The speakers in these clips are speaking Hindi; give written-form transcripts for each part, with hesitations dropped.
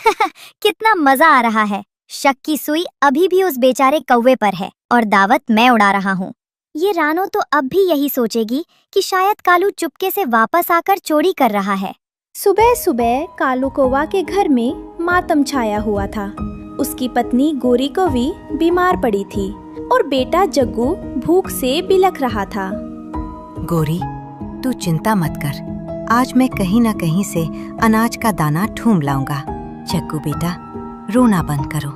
कितना मजा आ रहा है। शक की सुई अभी भी उस बेचारे कौवे पर है और दावत मैं उड़ा रहा हूँ। ये रानो तो अब भी यही सोचेगी कि शायद कालू चुपके से वापस आकर चोरी कर रहा है। सुबह सुबह कालू कौवा के घर में मातम छाया हुआ था। उसकी पत्नी गोरी कौवी बीमार पड़ी थी और बेटा जग्गू भूख से बिलख रहा था। गोरी, तू चिंता मत कर, आज मैं कहीं न कहीं से अनाज का दाना ढूंढ लाऊंगा। जग्गू बेटा, रोना बंद करो।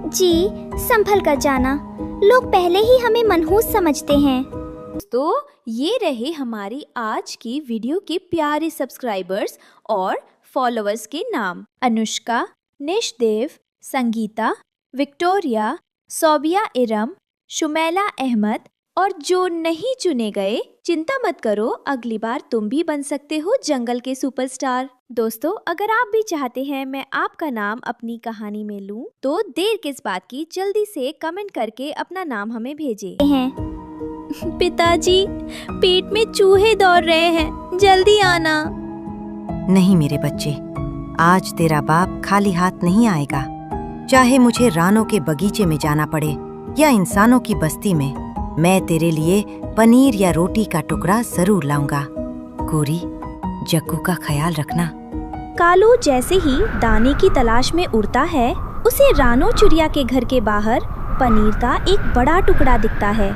जी, संभल कर जाना, लोग पहले ही हमें मनहूस समझते हैं। तो ये रहे हमारी आज की वीडियो के प्यारे सब्सक्राइबर्स और फॉलोअर्स के नाम। अनुष्का, निशदेव, संगीता, विक्टोरिया, सोबिया इरम, शुमैला अहमद और जो नहीं चुने गए, चिंता मत करो, अगली बार तुम भी बन सकते हो जंगल के सुपरस्टार। दोस्तों, अगर आप भी चाहते हैं मैं आपका नाम अपनी कहानी में लूं, तो देर किस बात की, जल्दी से कमेंट करके अपना नाम हमें भेजें। पिताजी, पेट में चूहे दौड़ रहे हैं, जल्दी आना। नहीं मेरे बच्चे, आज तेरा बाप खाली हाथ नहीं आएगा। चाहे मुझे रानों के बगीचे में जाना पड़े या इंसानों की बस्ती में, मैं तेरे लिए पनीर या रोटी का टुकड़ा जरूर लाऊंगा। गोरी, जग्गू का ख्याल रखना। कालू जैसे ही दाने की तलाश में उड़ता है, उसे रानो चिड़िया के घर के बाहर पनीर का एक बड़ा टुकड़ा दिखता है।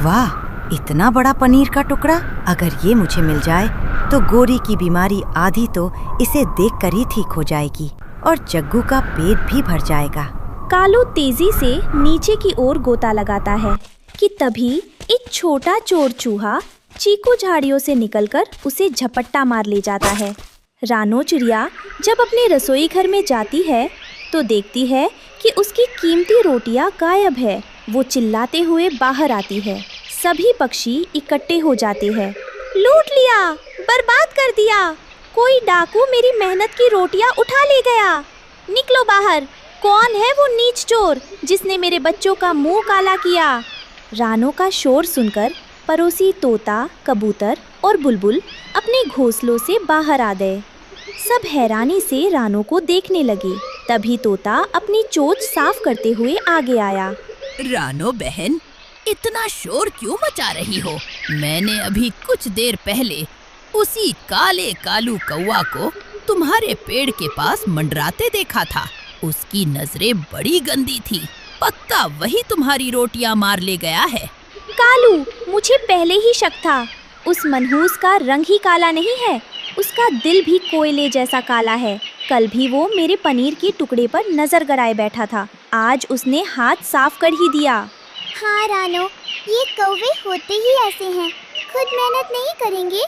वाह, इतना बड़ा पनीर का टुकड़ा! अगर ये मुझे मिल जाए तो गोरी की बीमारी आधी तो इसे देखकर ही ठीक हो जाएगी और जग्गू का पेट भी भर जाएगा। कालू तेजी से नीचे की ओर गोता लगाता है कि तभी एक छोटा चोर चूहा चीकू झाड़ियों से निकलकर उसे झपट्टा मार ले जाता है। रानो चिड़िया जब अपने रसोई घर में जाती है तो देखती है कि उसकी कीमती रोटियां गायब है। वो चिल्लाते हुए बाहर आती है। सभी पक्षी इकट्ठे हो जाते हैं। लूट लिया, बर्बाद कर दिया, कोई डाकू मेरी मेहनत की रोटियां उठा ले गया। निकलो बाहर, कौन है वो नीच चोर जिसने मेरे बच्चों का मुंह काला किया। रानों का शोर सुनकर पड़ोसी तोता, कबूतर और बुलबुल अपने घोंसलों से बाहर आ गए। सब हैरानी से रानों को देखने लगे। तभी तोता अपनी चोंच साफ करते हुए आगे आया। रानो बहन, इतना शोर क्यों मचा रही हो? मैंने अभी कुछ देर पहले उसी काले कालू कौवा को तुम्हारे पेड़ के पास मंडराते देखा था। उसकी नजरें बड़ी गंदी थी, पक्का वही तुम्हारी रोटियां मार ले गया है। कालू, मुझे पहले ही शक था। उस मनहूस का रंग ही काला नहीं है, उसका दिल भी कोयले जैसा काला है। कल भी वो मेरे पनीर के टुकड़े पर नजर गड़ाए बैठा था, आज उसने हाथ साफ कर ही दिया। हाँ रानो, ये कौवे होते ही ऐसे हैं, खुद मेहनत नहीं करेंगे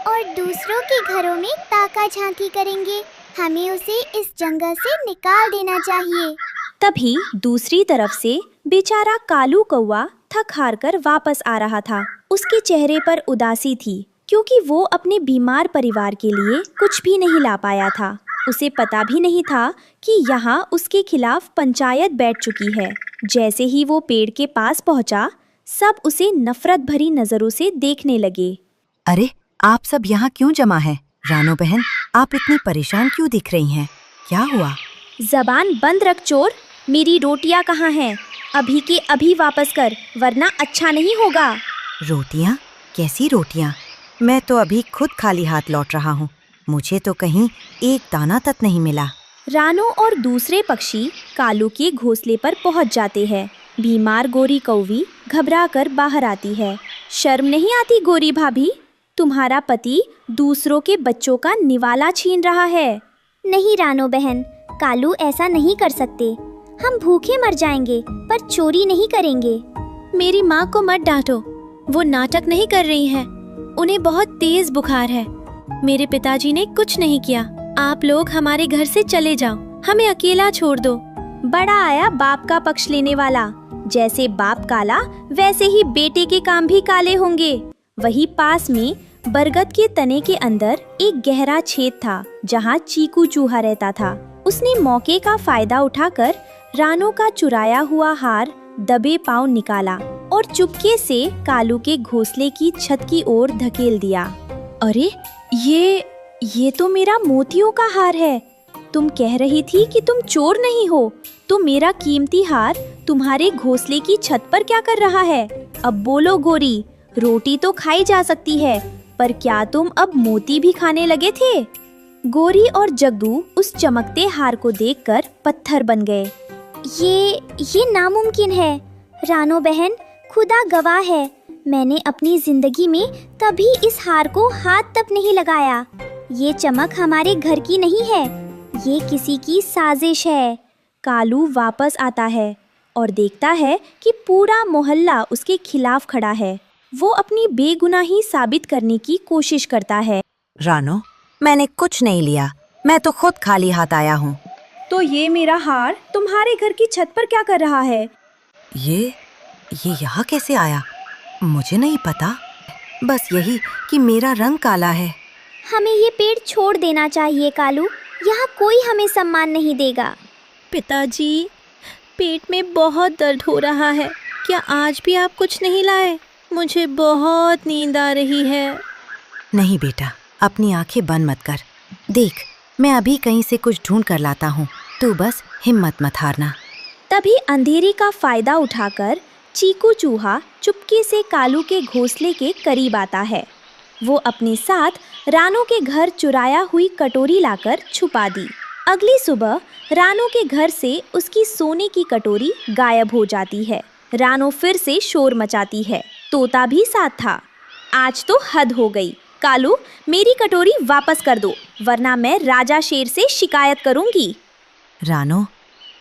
और दूसरों के घरों में ताका झांकी करेंगे। हमें उसे इस जंगल से निकाल देना चाहिए। तभी दूसरी तरफ से बेचारा कालू कौवा थक हार कर वापस आ रहा था। उसके चेहरे पर उदासी थी क्योंकि वो अपने बीमार परिवार के लिए कुछ भी नहीं ला पाया था। उसे पता भी नहीं था कि यहाँ उसके खिलाफ पंचायत बैठ चुकी है। जैसे ही वो पेड़ के पास पहुँचा, सब उसे नफरत भरी नजरों से देखने लगे। अरे, आप सब यहाँ क्यों जमा हैं? रानो बहन, आप इतनी परेशान क्यों दिख रही हैं? क्या हुआ? जबान बंद रख चोर, मेरी रोटियां कहाँ हैं? अभी के अभी वापस कर, वरना अच्छा नहीं होगा। रोटियाँ? कैसी रोटियाँ? मैं तो अभी खुद खाली हाथ लौट रहा हूँ, मुझे तो कहीं एक दाना तक नहीं मिला। रानो और दूसरे पक्षी कालू के घोंसले पर पहुँच जाते हैं। बीमार गोरी कौवी घबराकर बाहर आती है। शर्म नहीं आती गोरी भाभी? तुम्हारा पति दूसरों के बच्चों का निवाला छीन रहा है। नहीं रानो बहन, कालू ऐसा नहीं कर सकते। हम भूखे मर जाएंगे पर चोरी नहीं करेंगे। मेरी माँ को मत डांटो, वो नाटक नहीं कर रही है। उन्हें बहुत तेज बुखार है। मेरे पिताजी ने कुछ नहीं किया। आप लोग हमारे घर से चले जाओ, हमें अकेला छोड़ दो। बड़ा आया बाप का पक्ष लेने वाला। जैसे बाप काला, वैसे ही बेटे के काम भी काले होंगे। वही पास में बरगद के तने के अंदर एक गहरा छेद था जहाँ चीकू चूहा रहता था। उसने मौके का फायदा उठाकर रानो का चुराया हुआ हार दबे पांव निकाला और चुपके से कालू के घोंसले की छत की ओर धकेल दिया। अरे, ये तो मेरा मोतियों का हार है। तुम कह रही थी कि तुम चोर नहीं हो, तो मेरा कीमती हार तुम्हारे घोंसले की छत पर क्या कर रहा है? अब बोलो गोरी, रोटी तो खाई जा सकती है, पर क्या तुम अब मोती भी खाने लगे थे? गोरी और जग्गू उस चमकते हार को देखकर पत्थर बन गए। ये नामुमकिन है। रानो बहन, खुदा गवाह है, मैंने अपनी जिंदगी में कभी इस हार को हाथ तक नहीं लगाया। ये चमक हमारे घर की नहीं है, ये किसी की साजिश है। कालू वापस आता है और देखता है कि पूरा मोहल्ला उसके खिलाफ खड़ा है। वो अपनी बेगुनाही साबित करने की कोशिश करता है। रानो, मैंने कुछ नहीं लिया, मैं तो खुद खाली हाथ आया हूँ। तो ये मेरा हार तुम्हारे घर की छत पर क्या कर रहा है? ये यहाँ कैसे आया? मुझे नहीं पता, बस यही कि मेरा रंग काला है। हमें ये पेड़ छोड़ देना चाहिए कालू, यहाँ कोई हमें सम्मान नहीं देगा। पिताजी, पेट में बहुत दर्द हो रहा है, क्या आज भी आप कुछ नहीं लाए? मुझे बहुत नींद आ रही है। नहीं बेटा, अपनी आंखें बंद मत कर। देख, मैं अभी कहीं से कुछ ढूंढ कर लाता हूँ, तू बस हिम्मत मत हारना। तभी अंधेरे का फायदा उठाकर चीकू चूहा चुपके से कालू के घोंसले के करीब आता है। वो अपने साथ रानो के घर चुराया हुई कटोरी लाकर छुपा दी। अगली सुबह रानो के घर से उसकी सोने की कटोरी गायब हो जाती है। रानो फिर से शोर मचाती है। तोता भी साथ था। आज तो हद हो गई। कालू, मेरी कटोरी वापस कर दो, वरना मैं राजा शेर से शिकायत करूंगी। रानो,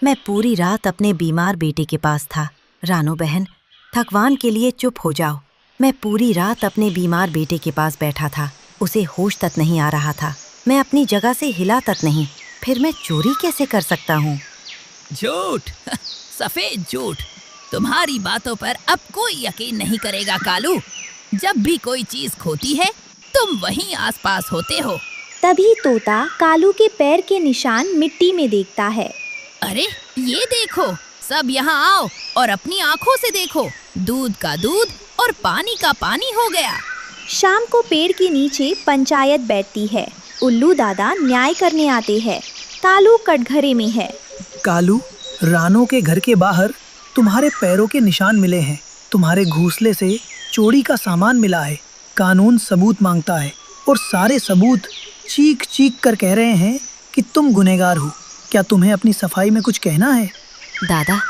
मैं पूरी रात अपने बीमार बेटे के पास था। रानो बहन, थकवान के लिए चुप हो जाओ। मैं पूरी रात अपने बीमार बेटे के पास बैठा था, उसे होश तक नहीं आ रहा था। मैं अपनी जगह से हिला तक नहीं, फिर मैं चोरी कैसे कर सकता हूँ? झूठ, सफेद झूठ। तुम्हारी बातों पर अब कोई यकीन नहीं करेगा कालू। जब भी कोई चीज खोती है, तुम वहीं आसपास होते हो। तभी तोता कालू के पैर के निशान मिट्टी में देखता है। अरे ये देखो, सब यहाँ आओ और अपनी आँखों से देखो। दूध का दूध और पानी का पानी हो गया। शाम को पेड़ के नीचे पंचायत बैठती है। उल्लू दादा न्याय करने आते हैं। कालू कटघरे में है। कालू, रानो के घर के बाहर तुम्हारे पैरों के निशान मिले हैं। तुम्हारे घोंसले से चोरी का सामान मिला है। कानून सबूत मांगता है और सारे सबूत चीख चीख कर कह रहे हैं कि तुम गुनहगार हो। क्या तुम्हें अपनी सफाई में कुछ कहना है? दादा,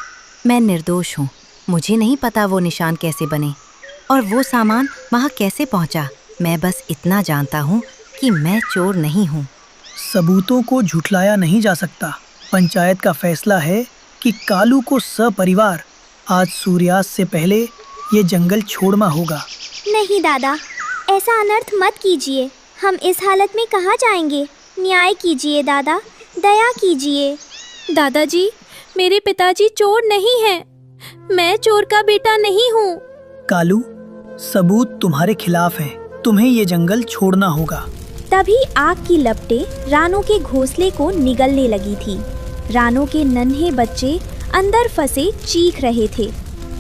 मैं निर्दोष हूँ। मुझे नहीं पता वो निशान कैसे बने और वो सामान वहाँ कैसे पहुँचा। मैं बस इतना जानता हूँ कि मैं चोर नहीं हूँ। सबूतों को झुठलाया नहीं जा सकता। पंचायत का फैसला है कि कालू को सपरिवार आज सूर्यास्त से पहले ये जंगल छोड़ना होगा। नहीं दादा, ऐसा अनर्थ मत कीजिए। हम इस हालत में कहाँ जाएंगे? न्याय कीजिए दादा, दया कीजिए। दादाजी, मेरे पिताजी चोर नहीं हैं। मैं चोर का बेटा नहीं हूँ। कालू, सबूत तुम्हारे खिलाफ हैं। तुम्हें ये जंगल छोड़ना होगा। तभी आग की लपटें रानो के घोंसले को निगलने लगी थी। रानो के नन्हे बच्चे अंदर फंसे चीख रहे थे,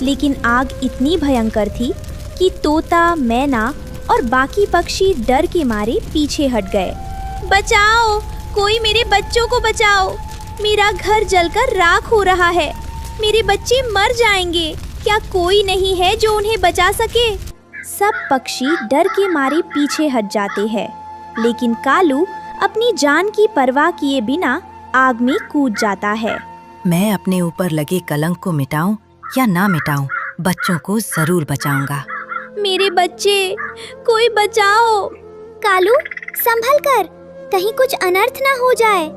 लेकिन आग इतनी भयंकर थी कि तोता, मैना और बाकी पक्षी डर के मारे पीछे हट गए। बचाओ, कोई मेरे बच्चों को बचाओ। मेरा घर जलकर राख हो रहा है। मेरे बच्चे मर जाएंगे। क्या कोई नहीं है जो उन्हें बचा सके? सब पक्षी डर के मारे पीछे हट जाते हैं, लेकिन कालू अपनी जान की परवाह किए बिना आग में कूद जाता है। मैं अपने ऊपर लगे कलंक को मिटाऊं या ना मिटाऊं, बच्चों को जरूर बचाऊंगा। मेरे बच्चे, कोई बचाओ। कालू, संभल कर, कहीं कुछ अनर्थ ना हो जाए।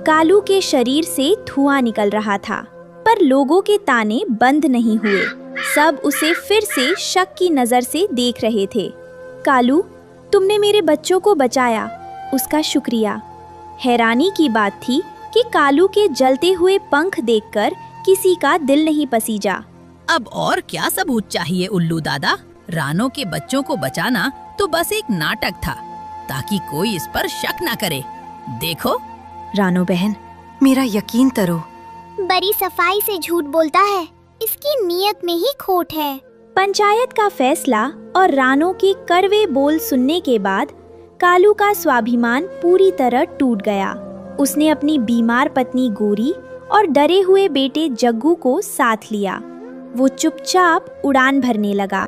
कालू के शरीर से धुआं निकल रहा था, पर लोगों के ताने बंद नहीं हुए। सब उसे फिर से शक की नजर से देख रहे थे। कालू, तुमने मेरे बच्चों को बचाया, उसका शुक्रिया। हैरानी की बात थी कि कालू के जलते हुए पंख देखकर किसी का दिल नहीं पसीजा। अब और क्या सबूत चाहिए उल्लू दादा? रानो के बच्चों को बचाना तो बस एक नाटक था, ताकि कोई इस पर शक न करे। देखो रानो बहन, मेरा यकीन करो। बड़ी सफाई से झूठ बोलता है, इसकी नीयत में ही खोट है। पंचायत का फैसला और रानो के कड़वे बोल सुनने के बाद कालू का स्वाभिमान पूरी तरह टूट गया। उसने अपनी बीमार पत्नी गोरी और डरे हुए बेटे जग्गू को साथ लिया। वो चुपचाप उड़ान भरने लगा।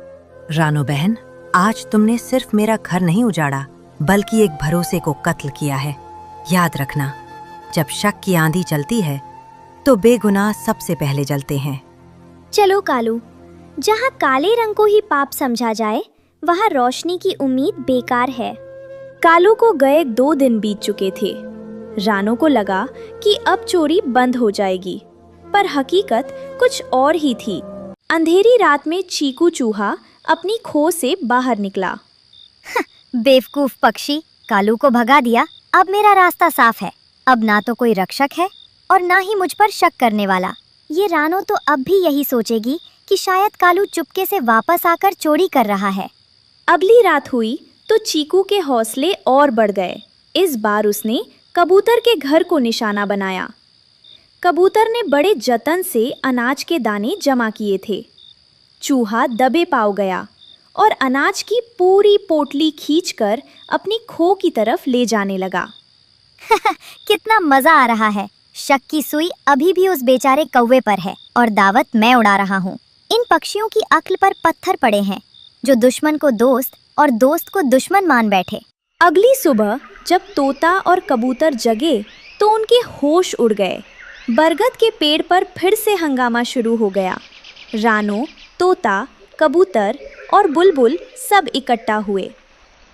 रानो बहन, आज तुमने सिर्फ मेरा घर नहीं उजाड़ा बल्कि एक भरोसे को कत्ल किया है। याद रखना, जब शक की आंधी चलती है तो बेगुनाह सबसे पहले जलते हैं। चलो कालू, जहाँ काले रंग को ही पाप समझा जाए वहाँ रोशनी की उम्मीद बेकार है। कालू को गए 2 दिन बीत चुके थे। रानो को लगा कि अब चोरी बंद हो जाएगी, पर हकीकत कुछ और ही थी। अंधेरी रात में चीकू चूहा अपनी खो से बाहर निकला। बेवकूफ पक्षी, कालू को भगा दिया। अब मेरा रास्ता साफ है। अब ना तो कोई रक्षक है और ना ही मुझ पर शक करने वाला। ये रानो तो अब भी यही सोचेगी कि शायद कालू चुपके से वापस आकर चोरी कर रहा है। अगली रात हुई तो चीकू के हौसले और बढ़ गए। इस बार उसने कबूतर के घर को निशाना बनाया। कबूतर ने बड़े जतन से अनाज के दाने जमा किए थे। चूहा दबे पाव गया और अनाज की पूरी पोटली खींचकर अपनी खो की तरफ ले जाने लगा। कितना मजा आ रहा है। शक की सुई अभी भी उस बेचारे कौवे पर है और दावत मैं उड़ा रहा हूँ। इन पक्षियों की अक्ल पर पत्थर पड़े हैं, जो दुश्मन को दोस्त और दोस्त को दुश्मन मान बैठे। अगली सुबह जब तोता और कबूतर जगे तो उनके होश उड़ गए। बरगद के पेड़ पर फिर से हंगामा शुरू हो गया। रानो, तोता, कबूतर और बुलबुल सब इकट्ठा हुए।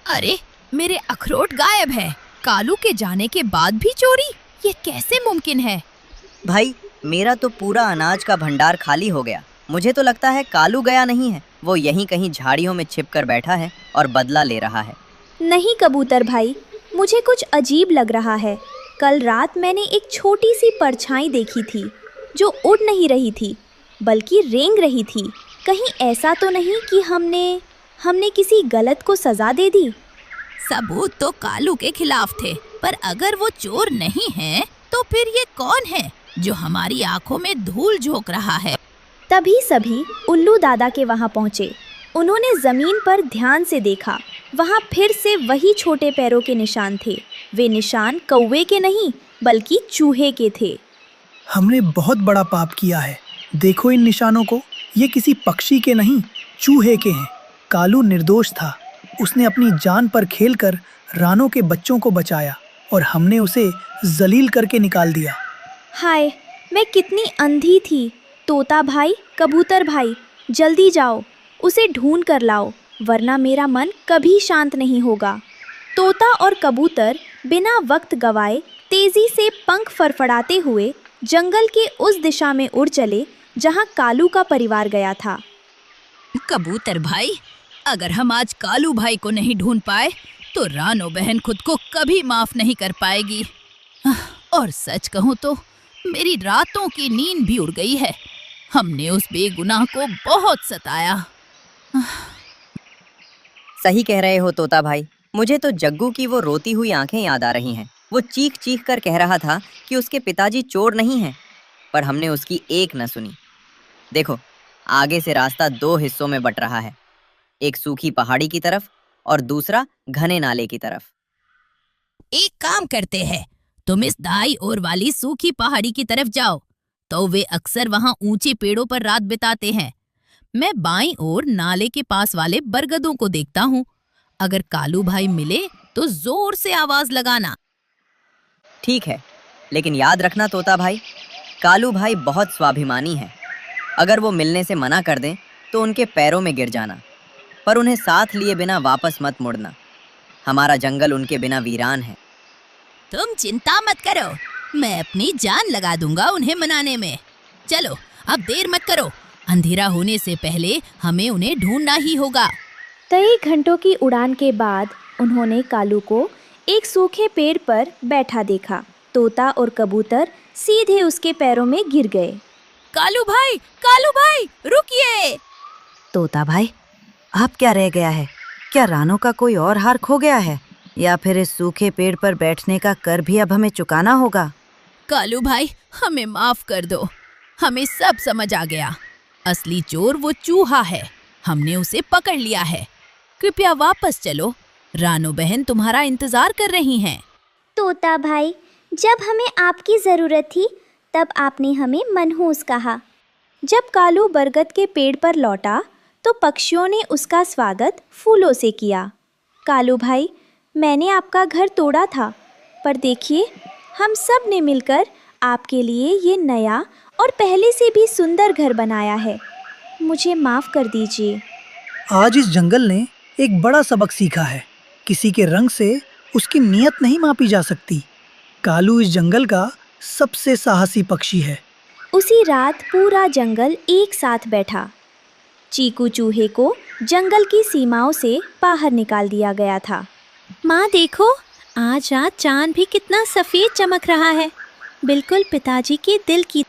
अरे, मेरे अखरोट गायब है। कालू के जाने के बाद भी चोरी? ये कैसे मुमकिन है? भाई, मेरा तो पूरा अनाज का भंडार खाली हो गया। मुझे तो लगता है कालू गया नहीं है, वो यहीं कहीं झाड़ियों में छिपकर बैठा है और बदला ले रहा है। नहीं कबूतर भाई, मुझे कुछ अजीब लग रहा है। कल रात मैंने एक छोटी सी परछाई देखी थी जो उड़ नहीं रही थी बल्कि रेंग रही थी। कहीं ऐसा तो नहीं कि हमने किसी गलत को सजा दे दी? सबूत तो कालू के खिलाफ थे, पर अगर वो चोर नहीं है तो फिर ये कौन है जो हमारी आंखों में धूल झोंक रहा है? तभी सभी उल्लू दादा के वहां पहुंचे। उन्होंने जमीन पर ध्यान से देखा। वहां फिर से वही छोटे पैरों के निशान थे। वे निशान कौवे के नहीं बल्कि चूहे के थे। हमने बहुत बड़ा पाप किया है। देखो इन निशानों को, ये किसी पक्षी के नहीं, चूहे के हैं। कालू निर्दोष था। उसने अपनी जान पर खेलकर रानो के बच्चों को बचाया और हमने उसे जलील करके निकाल दिया। हाय, मैं कितनी अंधी थी। तोता भाई, कबूतर भाई, जल्दी जाओ, उसे ढूंढ कर लाओ, वरना मेरा मन कभी शांत नहीं होगा। तोता और कबूतर बिना वक्त गवाए तेजी से पंख फड़फड़ाते हुए जंगल के उस दिशा में उड़ चले जहां कालू का परिवार गया था। कबूतर भाई, अगर हम आज कालू भाई को नहीं ढूंढ पाए तो रानो बहन खुद को कभी माफ नहीं कर पाएगी। और सच कहूँ तो मेरी रातों की नींद भी उड़ गई है। हमने उस बेगुनाह को बहुत सताया। सही कह रहे हो तोता भाई। मुझे तो जग्गू की वो रोती हुई आंखें याद आ रही हैं। वो चीख चीख कर कह रहा था कि उसके पिताजी चोर नहीं हैं, पर हमने उसकी एक न सुनी। देखो, आगे से रास्ता 2 हिस्सों में बट रहा है, एक सूखी पहाड़ी की तरफ और दूसरा घने नाले की तरफ। एक काम करते हैं, तुम इस दाई ओर वाली सूखी पहाड़ी की तरफ जाओ, तो वे अक्सर वहां ऊंचे पेड़ों पर रात बिताते हैं। मैं बाईं ओर नाले के पास वाले बरगदों को देखता हूँ। अगर कालू भाई मिले तो जोर से आवाज लगाना। ठीक है, लेकिन याद रखना तोता भाई, कालू भाई बहुत स्वाभिमानी है। अगर वो मिलने से मना कर दें तो उनके पैरों में गिर जाना, पर उन्हें साथ लिए बिना वापस मत मुड़ना। हमारा जंगल उनके बिना वीरान है। तुम चिंता मत करो, मैं अपनी जान लगा दूंगा उन्हें मनाने में। चलो, अब देर मत करो, अंधेरा होने से पहले हमें उन्हें ढूंढना ही होगा। कई घंटों की उड़ान के बाद उन्होंने कालू को एक सूखे पेड़ पर बैठा देखा। तोता और कबूतर सीधे उसके पैरों में गिर गए। कालू भाई, रुकिए! तोता भाई, अब क्या रह गया है? क्या रानो का कोई और हार खो गया है, या फिर इस सूखे पेड़ पर बैठने का कर भी अब हमें चुकाना होगा? कालू भाई, हमें माफ कर दो। हमें सब समझ आ गया। असली चोर वो चूहा है। हमने उसे पकड़ लिया है। कृपया वापस चलो, रानो बहन तुम्हारा इंतजार कर रही हैं। तोता भाई, जब हमें आपकी ज़रूरत थी तब आपने हमें मनहूस कहा। जब कालू बरगद के पेड़ पर लौटा तो पक्षियों ने उसका स्वागत फूलों से किया। कालू भाई, मैंने आपका घर तोड़ा था, पर देखिए हम सब ने मिलकर आपके लिए ये नया और पहले से भी सुंदर घर बनाया है। मुझे माफ़ कर दीजिए। आज इस जंगल ने एक बड़ा सबक सीखा है। किसी के रंग से उसकी नीयत नहीं मापी जा सकती। कालू इस जंगल का सबसे साहसी पक्षी है। उसी रात पूरा जंगल एक साथ बैठा। चीकू चूहे को जंगल की सीमाओं से बाहर निकाल दिया गया था। माँ देखो, आज रात चांद भी कितना सफ़ेद चमक रहा है, बिल्कुल पिताजी के दिल की